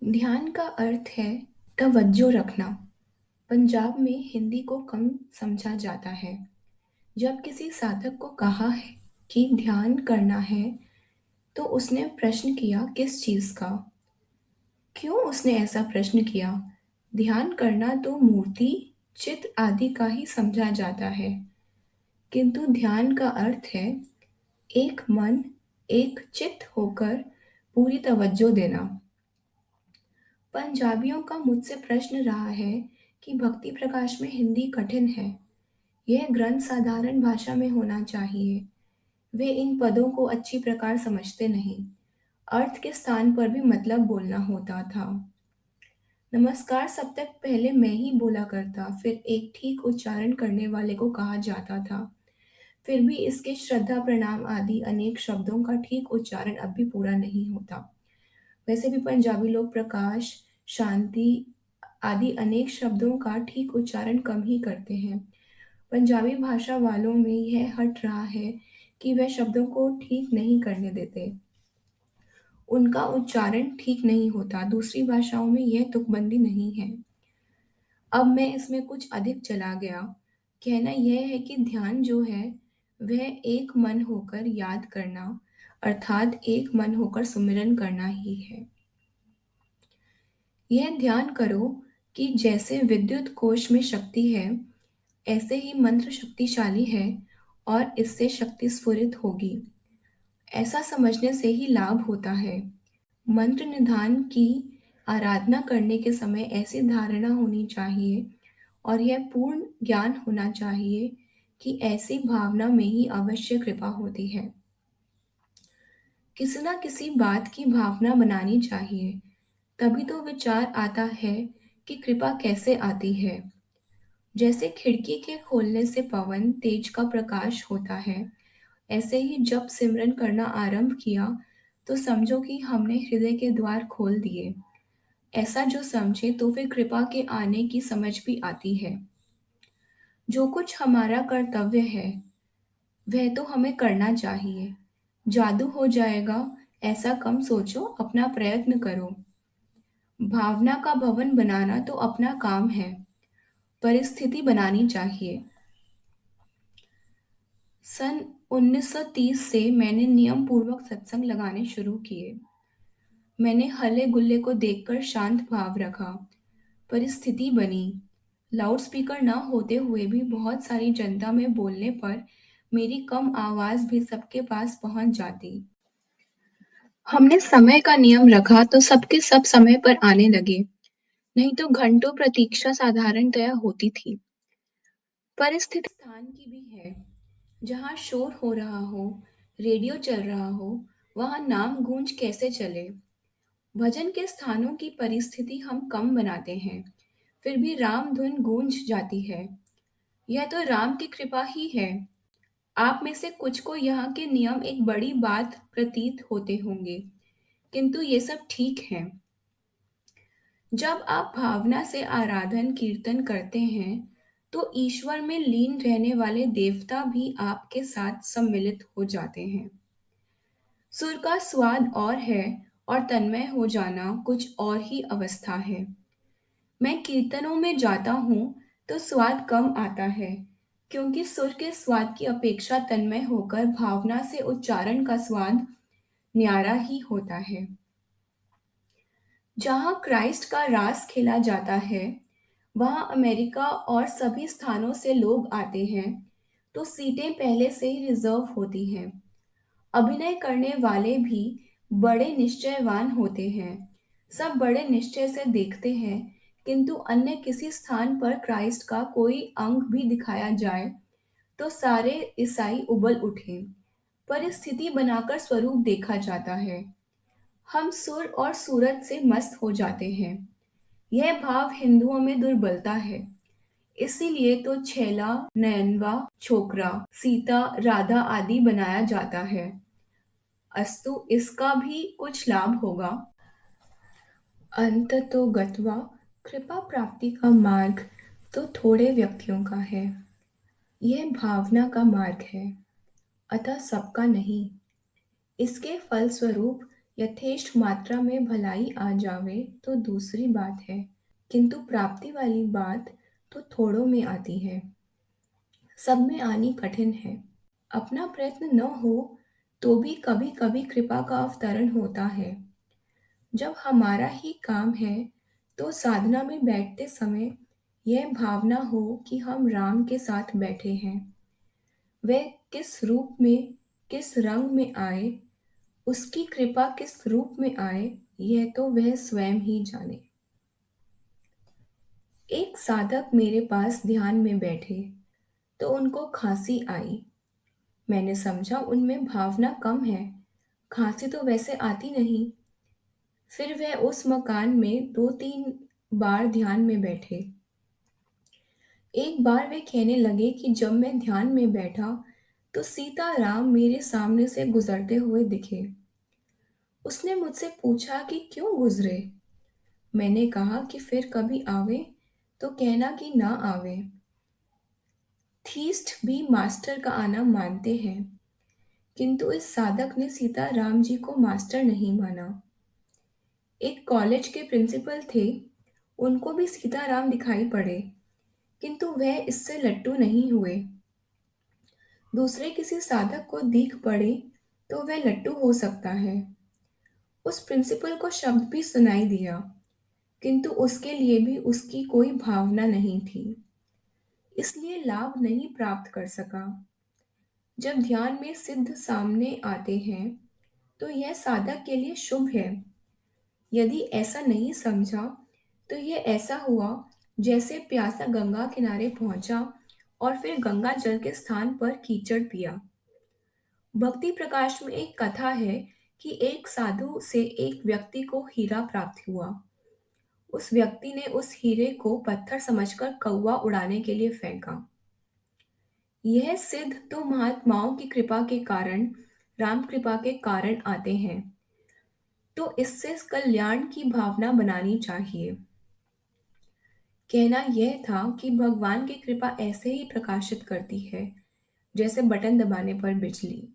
ध्यान का अर्थ है तवज्जो रखना। पंजाब में हिंदी को कम समझा जाता है। जब किसी साधक को कहा है कि ध्यान करना है, तो उसने प्रश्न किया किस चीज का? क्यों उसने ऐसा प्रश्न किया? ध्यान करना तो मूर्ति, चित्र आदि का ही समझा जाता है, किंतु ध्यान का अर्थ है एक मन, एक चित्त होकर पूरी तवज्जो देना। पंजाबियों का मुझसे प्रश्न रहा है कि भक्ति प्रकाश में हिंदी कठिन है। यह ग्रंथ साधारण भाषा में होना चाहिए। वे इन पदों को अच्छी प्रकार समझते नहीं। अर्थ के स्थान पर भी मतलब बोलना होता था। नमस्कार सब तक पहले मैं ही बोला करता, फिर एक ठीक उच्चारण करने वाले को कहा जाता था। फिर भी इसके श्रद्धा प्रणाम आदि अनेक शब्दों का ठीक उच्चारण अब भी पूरा नहीं होता। वैसे भी पंजाबी लोग प्रकाश, शांति आदि अनेक शब्दों का ठीक उच्चारण कम ही करते हैं। पंजाबी भाषा वालों में यह हट रहा है कि वह शब्दों को ठीक नहीं करने देते। उनका उच्चारण ठीक नहीं होता। दूसरी भाषाओं में यह तुकबंदी नहीं है। अब मैं इसमें कुछ अधिक चला गया। कहना यह है कि ध्यान जो है वह एक मन होकर याद करना, अर्थात एक मन होकर सुमिरन करना ही है। यह ध्यान करो कि जैसे विद्युत कोश में शक्ति है, ऐसे ही मंत्र शक्तिशाली है और इससे शक्ति स्फुरित होगी। ऐसा समझने से ही लाभ होता है। मंत्र निधान की आराधना करने के समय ऐसी धारणा होनी चाहिए और यह पूर्ण ज्ञान होना चाहिए कि ऐसी भावना में ही अवश्य कृपा होती है। किसी न किसी बात की भावना बनानी चाहिए, तभी तो विचार आता है कि कृपा कैसे आती है। जैसे खिड़की के खोलने से पवन तेज का प्रकाश होता है, ऐसे ही जब सिमरन करना आरंभ किया तो समझो कि हमने हृदय के द्वार खोल दिए। ऐसा जो समझे तो फिर कृपा के आने की समझ भी आती है। जो कुछ हमारा कर्तव्य है वह तो हमें करना चाहिए। जादू हो जाएगा ऐसा कम सोचो, अपना प्रयत्न करो। भावना का भवन बनाना तो अपना काम है, परिस्थिति बनानी चाहिए। सन 1930 से मैंने नियम पूर्वक सत्संग लगाने शुरू किए। मैंने हल्ले गुल्ले को देखकर शांत भाव रखा। परिस्थिति बनी। लाउडस्पीकर न होते हुए भी बहुत सारी जनता में बोलने पर मेरी कम आवाज भी सबके पास पहुंच जाती। हमने समय का नियम रखा तो सबके सब समय पर आने लगे, नहीं तो घंटों प्रतीक्षा साधारणतया होती थी। परिस्थिति स्थान की भी है। जहाँ शोर हो रहा हो, रेडियो चल रहा हो, वहाँ नाम गूंज कैसे चले। भजन के स्थानों की परिस्थिति हम कम बनाते हैं, फिर भी राम धुन गूंज जाती है। यह तो राम की कृपा ही है। आप में से कुछ को यहाँ के नियम एक बड़ी बात प्रतीत होते होंगे, किंतु ये सब ठीक है। जब आप भावना से आराधन कीर्तन करते हैं, तो ईश्वर में लीन रहने वाले देवता भी आपके साथ सम्मिलित हो जाते हैं। सुर का स्वाद और है और तन्मय हो जाना कुछ और ही अवस्था है। मैं कीर्तनों में जाता हूँ तो स्वाद कम आता है, क्योंकि सुर के स्वाद की अपेक्षा तन्मय होकर भावना से उच्चारण का स्वाद न्यारा ही होता है। जहाँ क्राइस्ट का रास खेला जाता है, वहाँ अमेरिका और सभी स्थानों से लोग आते हैं, तो सीटें पहले से ही रिजर्व होती हैं। अभिनय करने वाले भी बड़े निश्चयवान होते हैं। सब बड़े निश्चय से देखते हैं, किंतु अन्य किसी स्थान पर क्राइस्ट का कोई अंग भी दिखाया जाए तो सारे ईसाई उबल उठे। परिस्थिति बनाकर स्वरूप देखा जाता है। हम सुर और सूरत से मस्त हो जाते हैं। यह भाव हिंदुओं में दुर्बलता है। इसीलिए तो छैला, नयनवा, छोकरा, सीता, राधा आदि बनाया जाता है। अस्तु इसका भी कुछ लाभ होगा। अंततो गत्वा कृपा प्राप्ति का मार्ग तो थोड़े व्यक्तियों का है। यह भावना का मार्ग है, अतः सबका नहीं। इसके फलस्वरूप यथेष्ट मात्रा में भलाई आ जावे तो दूसरी बात है, किंतु प्राप्ति वाली बात तो थोड़ों में आती है, सब में आनी कठिन है। अपना प्रयत्न न हो तो भी कभी कभी कृपा का अवतरण होता है। जब हमारा ही काम है तो साधना में बैठते समय यह भावना हो कि हम राम के साथ बैठे हैं। वह किस रूप में, किस रंग में आए, उसकी कृपा किस रूप में आए, यह तो वह स्वयं ही जाने। एक साधक मेरे पास ध्यान में बैठे तो उनको खांसी आई। मैंने समझा उनमें भावना कम है, खांसी तो वैसे आती नहीं। फिर वह उस मकान में दो तीन बार ध्यान में बैठे। एक बार वे कहने लगे कि जब मैं ध्यान में बैठा तो सीता राम मेरे सामने से गुजरते हुए दिखे। उसने मुझसे पूछा कि क्यों गुजरे। मैंने कहा कि फिर कभी आवे तो कहना कि ना आवे। थीस्ट भी मास्टर का आना मानते हैं, किंतु इस साधक ने सीता राम जी को मास्टर नहीं माना। एक कॉलेज के प्रिंसिपल थे, उनको भी सीताराम दिखाई पड़े, किंतु वह इससे लट्टू नहीं हुए। दूसरे किसी साधक को दिख पड़े तो वह लट्टू हो सकता है। उस प्रिंसिपल को शब्द भी सुनाई दिया, किंतु उसके लिए भी उसकी कोई भावना नहीं थी, इसलिए लाभ नहीं प्राप्त कर सका। जब ध्यान में सिद्ध सामने आते हैं तो यह साधक के लिए शुभ है। यदि ऐसा नहीं समझा तो यह ऐसा हुआ जैसे प्यासा गंगा किनारे पहुंचा और फिर गंगा जल के स्थान पर कीचड़ पिया। भक्ति प्रकाश में एक कथा है कि एक साधु से एक व्यक्ति को हीरा प्राप्त हुआ। उस व्यक्ति ने उस हीरे को पत्थर समझकर कौवा उड़ाने के लिए फेंका। यह सिद्ध तो महात्माओं की कृपा के कारण, राम कृपा के कारण आते हैं, तो इससे कल्याण की भावना बनानी चाहिए। कहना यह था कि भगवान की कृपा ऐसे ही प्रकाशित करती है जैसे बटन दबाने पर बिजली।